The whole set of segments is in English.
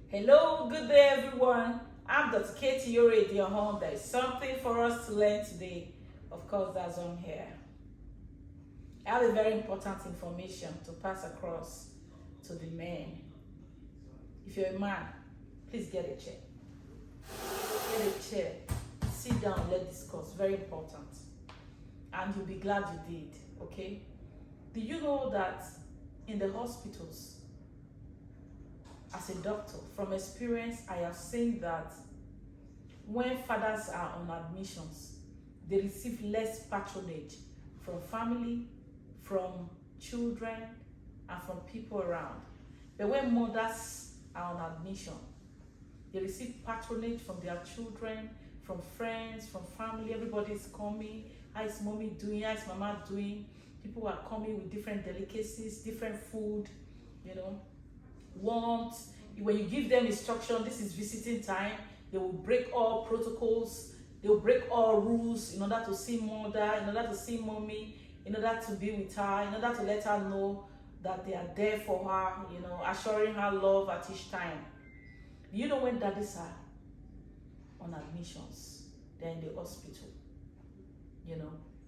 Hello, good day everyone. I'm Dr. Katie Yore at your home. There is something for us to learn today. Of course, that's on here. I have a very important information to pass across to the men. If you're a man, please get a chair. Get a chair. Sit down, let's discuss. Very important. And you'll be glad you did, okay? Do you know that in the hospitals, as a doctor, from experience, I have seen that when fathers are on admissions, they receive less patronage from family, from children, and from people around. But when mothers are on admission, they receive patronage from their children, from friends, from family. Everybody is coming. How is mommy doing? How is mama doing? People are coming with different delicacies, different food, warmth. When you give them instruction, this is visiting time, they will break all protocols, they will break all rules in order to see mother, in order to see mommy, in order to be with her, in order to let her know that they are there for her, assuring her love at each time. You know, when daddies are on admissions, they're in the hospital,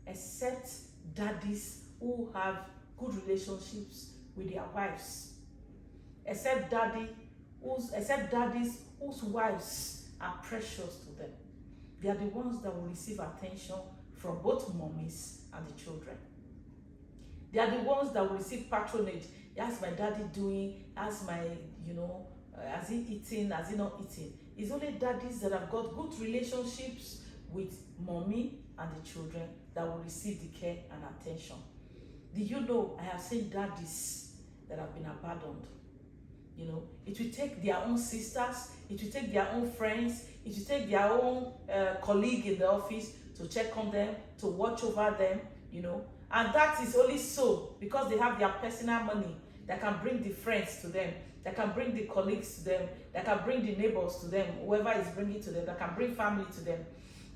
except daddies who have good relationships with their wives, except daddies whose wives are precious to them. They are the ones that will receive attention from both mommies and the children. They are the ones that will receive patronage. How's my daddy doing? How's my, has he eaten? Has he not eaten? It's only daddies that have got good relationships with mommy and the children that will receive the care and attention. Do you know, I have seen daddies that have been abandoned. It will take their own sisters, it will take their own friends, it will take their own colleague in the office to check on them, to watch over them, and that is only so because they have their personal money that can bring the friends to them, that can bring the colleagues to them, that can bring the neighbors to them, whoever is bringing to them, that can bring family to them.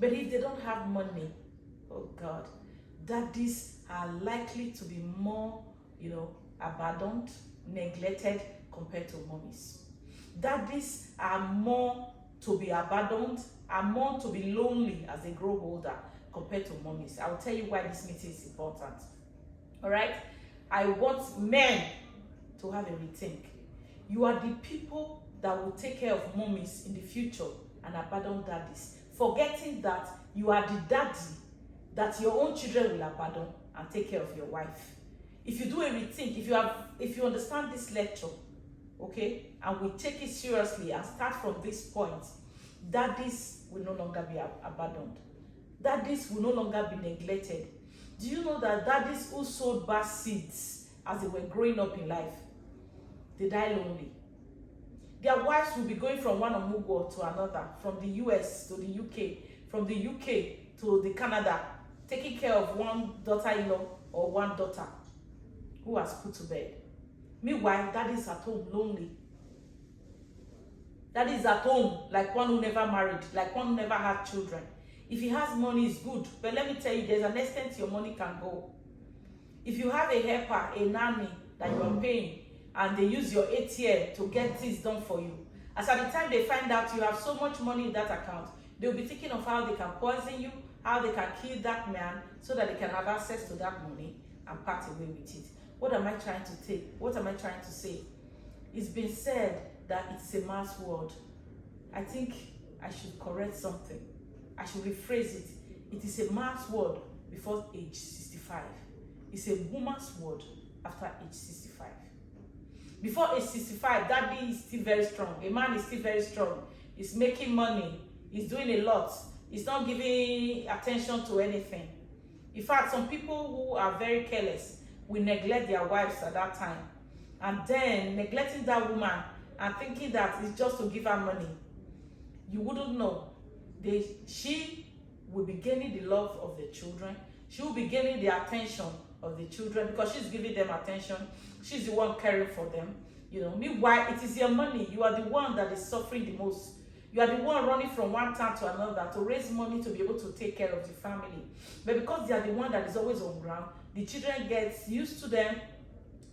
But if they don't have money, oh God, daddies are likely to be more, abandoned, neglected compared to mommies. Daddies are more to be abandoned, are more to be lonely as they grow older compared to mommies. I'll tell you why this meeting is important. All right? I want men to have a rethink. You are the people that will take care of mommies in the future and abandon daddies, forgetting that you are the daddy that your own children will abandon and take care of your wife. If you do a rethink, if you understand this lecture, okay, and we take it seriously and start from this point, daddies will no longer be abandoned. Daddies will no longer be neglected. Do you know that daddies who sowed bad seeds as they were growing up in life, they die lonely? Their wives will be going from one omugo to another, from the US to the UK, from the UK to the Canada, taking care of one daughter-in-law or one daughter who has put to bed. Meanwhile, daddy is at home lonely. Daddy is at home like one who never married, like one who never had children. If he has money, it's good. But let me tell you, there's an extent your money can go. If you have a helper, a nanny that you are paying, and they use your ATM to get things done for you, as at the time they find out you have so much money in that account, they'll be thinking of how they can poison you, how they can kill that man so that they can have access to that money and part away with it. What am I trying to take? What am I trying to say? It's been said that it's a man's world. I think I should correct something. I should rephrase it. It is a man's world before age 65. It's a woman's world after age 65. Before age 65, daddy is still very strong. A man is still very strong. He's making money. He's doing a lot. He's not giving attention to anything. In fact, some people who are very careless will neglect their wives at that time, and then neglecting that woman and thinking that it's just to give her money. You wouldn't know. She will be gaining the love of the children. She will be gaining the attention of the children because she's giving them attention. She's the one caring for them. Meanwhile, it is your money. You are the one that is suffering the most. You are the one running from one town to another to raise money to be able to take care of the family. But because they are the one that is always on ground, the children get used to them,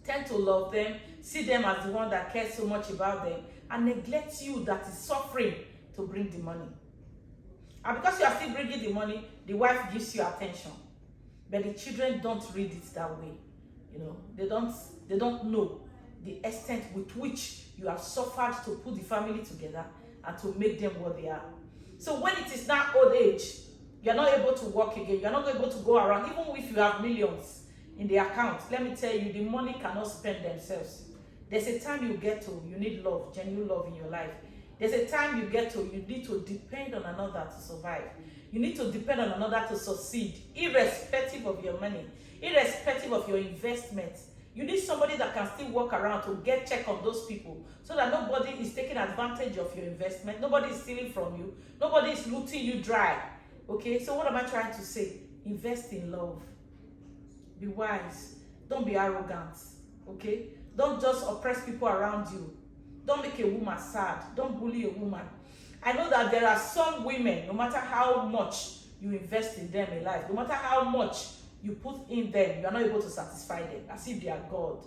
tend to love them, see them as the one that cares so much about them, and neglect you that is suffering to bring the money. And because you are still bringing the money, the wife gives you attention. But the children don't read it that way. You know, they don't know the extent with which you have suffered to put the family together and to make them what they are. So when it is now old age, you're not able to work again, you're not able to go around, even if you have millions in the account, let me tell you, the money cannot spend themselves. There's a time you get to, you need love, genuine love in your life. There's a time you get to, you need to depend on another to survive. You need to depend on another to succeed, irrespective of your money, irrespective of your investment. You need somebody that can still walk around to get check on those people so that nobody is taking advantage of your investment, nobody is stealing from you, nobody is looting you dry. Okay, so what am I trying to say? Invest in love. Be wise. Don't be arrogant. Okay? Don't just oppress people around you. Don't make a woman sad. Don't bully a woman. I know that there are some women, no matter how much you invest in them in life, no matter how much you put in them, you are not able to satisfy them as if they are God.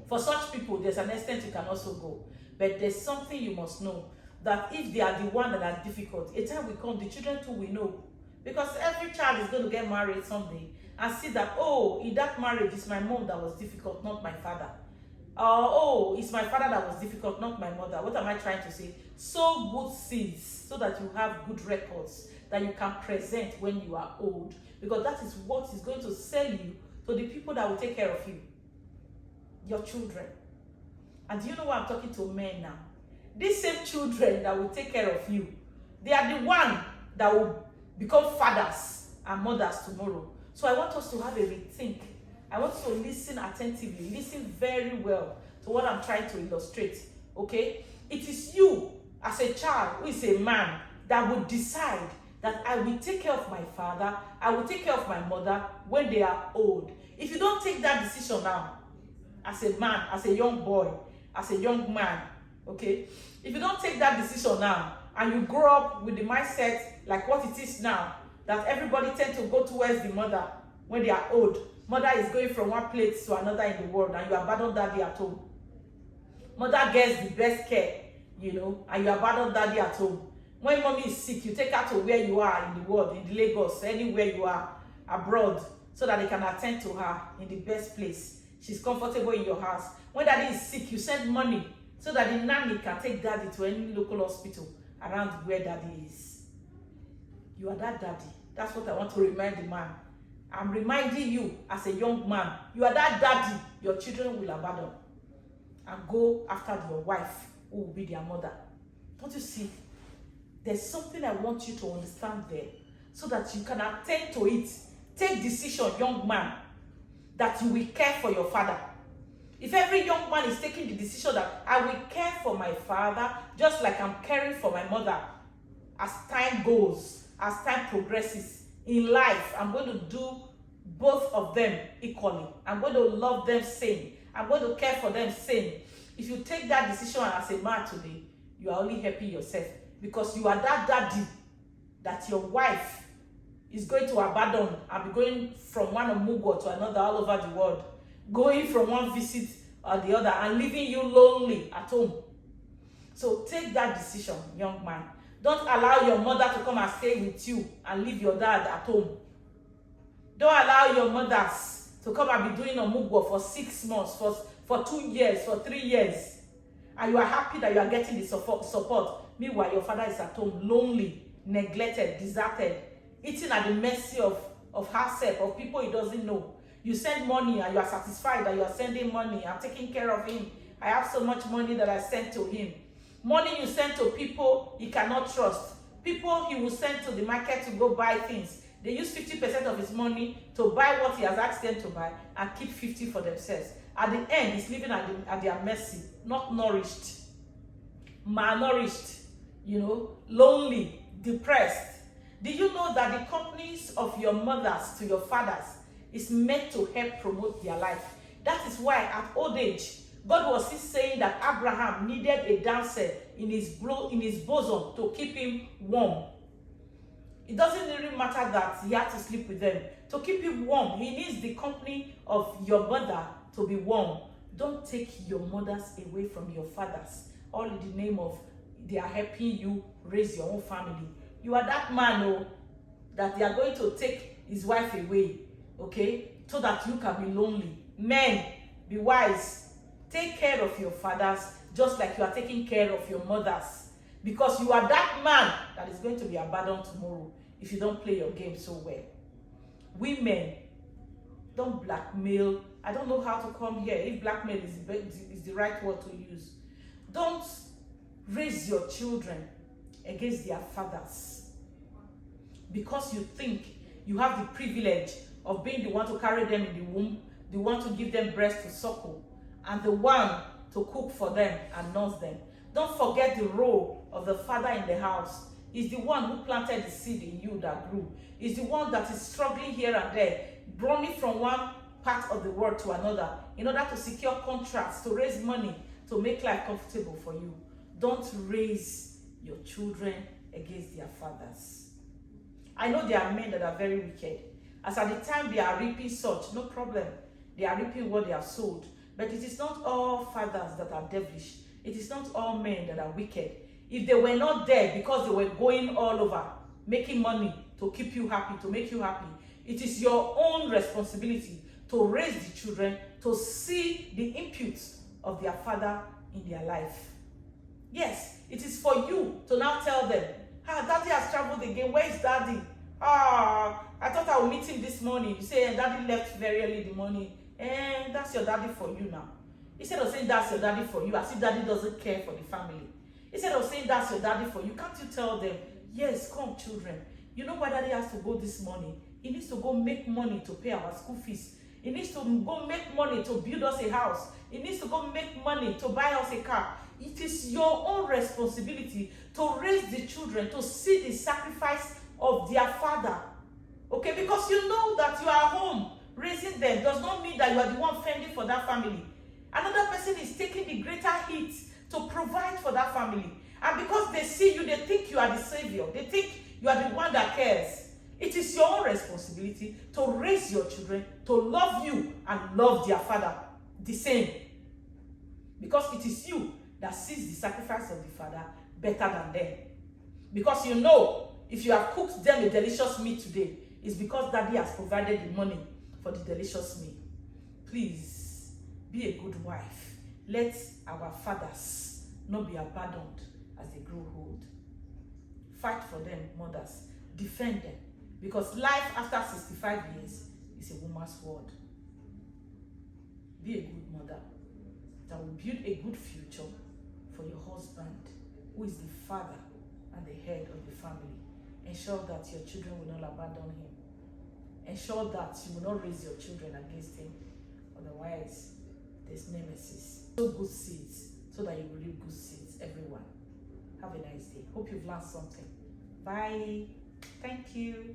For such people, there's an extent you can also go. But there's something you must know, that if they are the one that are difficult, a time will come, the children too will know. Because every child is going to get married someday and see that, oh, in that marriage, it's my mom that was difficult, not my father. Oh, it's my father that was difficult, not my mother. What am I trying to say? Sow good seeds so that you have good records that you can present when you are old. Because that is what is going to sell you to the people that will take care of you. Your children. And do you know why I'm talking to men now? These same children that will take care of you, they are the one that will become fathers and mothers tomorrow. So I want us to have a rethink. I want to listen attentively, listen very well to what I'm trying to illustrate, okay? It is you, as a child who is a man, that will decide that I will take care of my father, I will take care of my mother when they are old. If you don't take that decision now, as a man, as a young boy, as a young man, okay? If you don't take that decision now, and you grow up with the mindset like what it is now, that everybody tends to go towards the mother when they are old. Mother is going from one place to another in the world, and you abandon daddy at home. Mother gets the best care, you know, and you abandon daddy at home. When mommy is sick, you take her to where you are in the world, in Lagos, anywhere you are, abroad, so that they can attend to her in the best place. She's comfortable in your house. When daddy is sick, you send money so that the nanny can take daddy to any local hospital around where daddy is. You are that daddy. That's what I want to remind the man. I'm reminding you as a young man, you are that daddy your children will abandon and go after your wife who will be their mother. Don't you see? There's something I want you to understand there so that you can attend to it. Take decision, young man, that you will care for your father. If every young man is taking the decision that I will care for my father just like I'm caring for my mother, as time goes, as time progresses in life, I'm going to do both of them equally. I'm going to love them same. I'm going to care for them same. If you take that decision as a man today, you are only helping yourself, because you are that daddy that your wife is going to abandon and be going from one Omugwo to another all over the world, going from one visit or the other and leaving you lonely at home. So take that decision, young man. Don't allow your mother to come and stay with you and leave your dad at home. Don't allow your mothers to come and be doing Omugwo for 6 months, for 2 years, for 3 years. And you are happy that you are getting the support. Meanwhile, your father is at home, lonely, neglected, deserted, eating at the mercy of herself, of people he doesn't know. You send money and you are satisfied that you are sending money. I'm taking care of him. I have so much money that I send to him. Money you send to people he cannot trust. People he will send to the market to go buy things. They use 50% of his money to buy what he has asked them to buy and keep 50% for themselves. At the end, he's living at their mercy, not nourished, malnourished, you know, lonely, depressed. Do you know that the companies of your mothers to your fathers is meant to help promote their life? That is why at old age, God was still saying that Abraham needed a damsel in his bosom to keep him warm. It doesn't really matter that he had to sleep with them. To keep him warm, he needs the company of your mother to be warm. Don't take your mothers away from your fathers all in the name of they are helping you raise your own family. You are that man, oh, that they are going to take his wife away, okay, so that you can be lonely. Men, be wise. Take care of your fathers just like you are taking care of your mothers, because you are that man that is going to be abandoned tomorrow if you don't play your game so well. Women, don't blackmail. I don't know how to come here if blackmail is the right word to use. Don't raise your children against their fathers because you think you have the privilege of being the one to carry them in the womb, the one to give them breast to suckle, and the one to cook for them and nurse them. Don't forget the role of the father in the house. He's the one who planted the seed in you that grew. He's the one that is struggling here and there, running from one part of the world to another in order to secure contracts, to raise money, to make life comfortable for you. Don't raise your children against their fathers. I know there are men that are very wicked. As at the time they are reaping such, no problem. They are reaping what they have sowed. But it is not all fathers that are devilish. It is not all men that are wicked. If they were not there because they were going all over, making money to keep you happy, to make you happy, it is your own responsibility to raise the children to see the inputs of their father in their life. Yes, it is for you to now tell them, daddy has traveled again. Where is daddy? I thought I would meet him this morning. You say, daddy left very early in the morning. And that's your daddy for you now. Instead of saying that's your daddy for you, as if daddy doesn't care for the family. Instead of saying that's your daddy for you, can't you tell them, yes, come children. You know why daddy has to go this morning? He needs to go make money to pay our school fees. He needs to go make money to build us a house. He needs to go make money to buy us a car. It is your own responsibility to raise the children to see the sacrifice of their father. Okay, because you know that you are home raising them does not mean that you are the one fending for that family. Another person is taking the greater hit to provide for that family. And because they see you, they think you are the savior. They think you are the one that cares. It is your own responsibility to raise your children to love you and love their father the same. Because it is you that sees the sacrifice of the father better than them. Because you know, if you have cooked them a delicious meal today, it's because daddy has provided the money for the delicious meal. Please, be a good wife. Let our fathers not be abandoned as they grow old. Fight for them, mothers. Defend them. Because life after 65 years is a woman's world. Be a good mother that will build a good future for your husband, who is the father and the head of the family. Ensure that your children will not abandon him. Ensure that you will not raise your children against him. Otherwise, there's nemesis. Sow good seeds so that you will reap good seeds, everyone. Have a nice day. Hope you've learned something. Bye. Thank you.